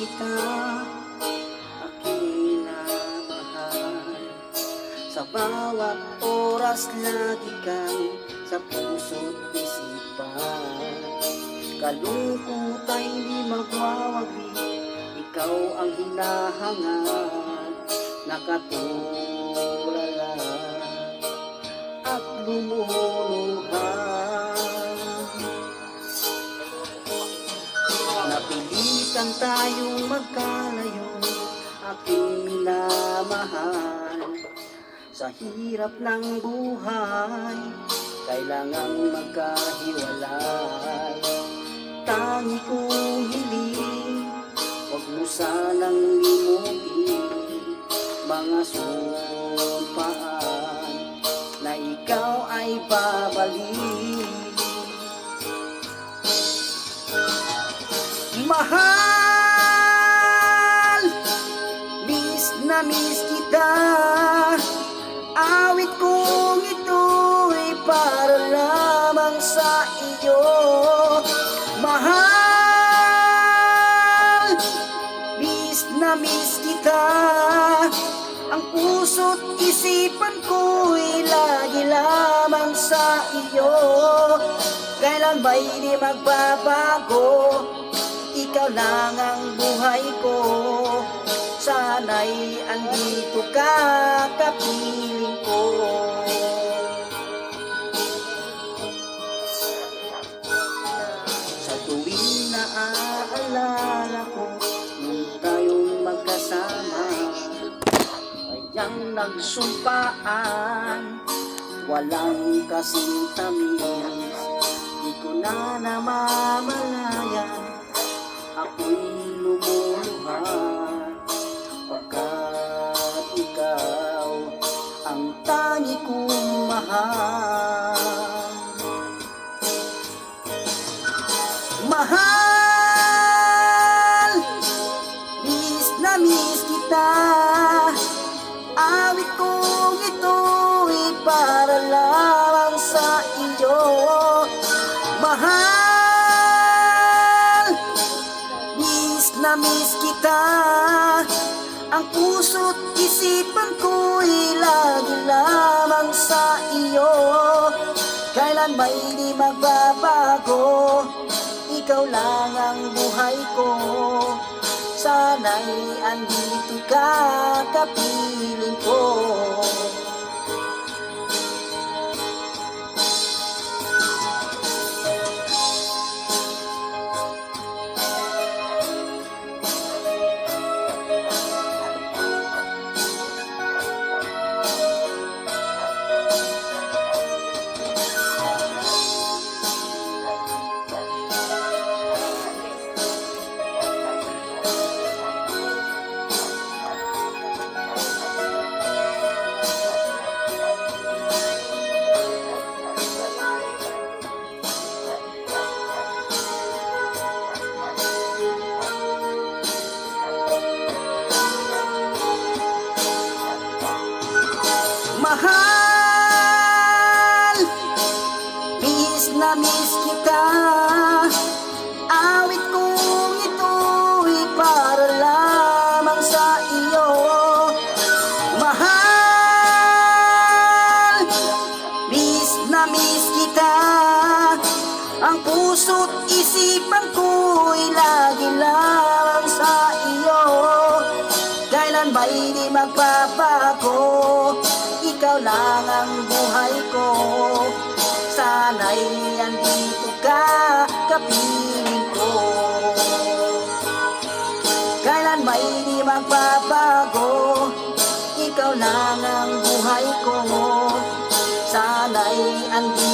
kita, aking minamahal. Sa bawat oras lagi kang sa puso't isipan. Kalungkot ay di magwawabi, ikaw ang hinahangad. Nakatulala at lumuluhan. Napilitan tayong magkalayo, aking minamahal. Sa hirap ng buhay, kailangang magkahiwalay. Tangi kong hiling, huwag mo sanang limutin mga sumpaan na ikaw ay babalik. Mahal, miss na miss kita. Awit kong ito'y para lamang sa iyo. Mahal, miss na miss kita. Ang puso't isipan ko'y lagi lamang sa iyo. Kailan ba'y di magbabago? Ikaw lang ang buhay ko. Sana'y andito ka, kapiling ko. Sa tuwing naaalala ko nung tayong magkasama, kayang nagsumpaan, walang kasing tamis. Di ko na namamalayan, ako'y lumuluhan, pagkat ikaw ang tangi kong mahal. Mahal, miss na miss kita. Awit kong ito'y para lamang sa iyo. Mahal, miss na miss kita. Ang puso't isipan ko'y lagi lamang sa iyo. Kailan ba'y di magbabago? Ikaw lang ang buhay ko. Sana'y andito ka, kapiling ko. Mahal, miss na miss kita. Awit kong ito'y para lamang sa iyo. Mahal, miss na miss kita. Ang puso't isipan ko'y lagi lamang sa iyo. Kailan ba'y di magbabago? Ikaw lang ang buhay ko. Sana'y andito ka, kapiling ko. Kailan ba'y di magbabago? Ikaw lang ang buhay ko. Sana'y andito